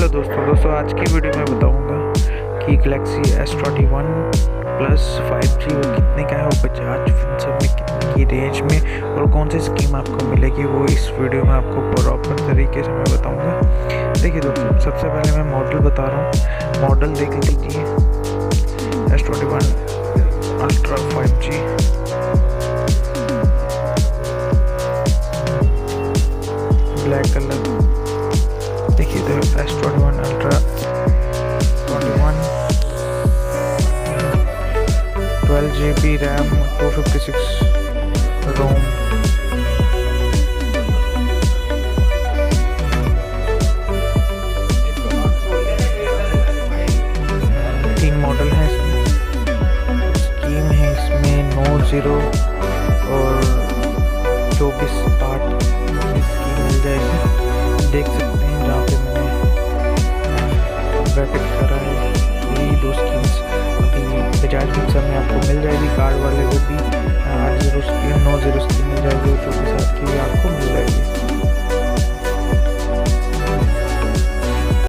Hello दोस्तों आज की वीडियो में बताऊंगा कि गैलेक्सी S21 प्लस 5G वो कितने का है और बजाज फिनसर्व में कितने की रेंज में और कौन सी स्कीम आपको मिलेगी वो इस वीडियो में आपको प्रॉपर तरीके से मैं बताऊंगा। देखिए दोस्तों, सबसे पहले मैं मॉडल बता रहा हूँ। मॉडल देख लीजिए, S21 ultra 5G black colour. देखिए तो S21 अल्ट्रा 21 12GB रैम 256 रोम। तीन मॉडल हैं इसमें। स्कीम है इसमें 9-0 और 24-8 स्कीम मिल जाएगी। देख सकते हैं जहाँ पे मैंने ब्रैकेट करा है, यही दो स्कीम्स अभी बजाज फिनसर्व में आपको मिल जाएगी कार्ड वाले को भी।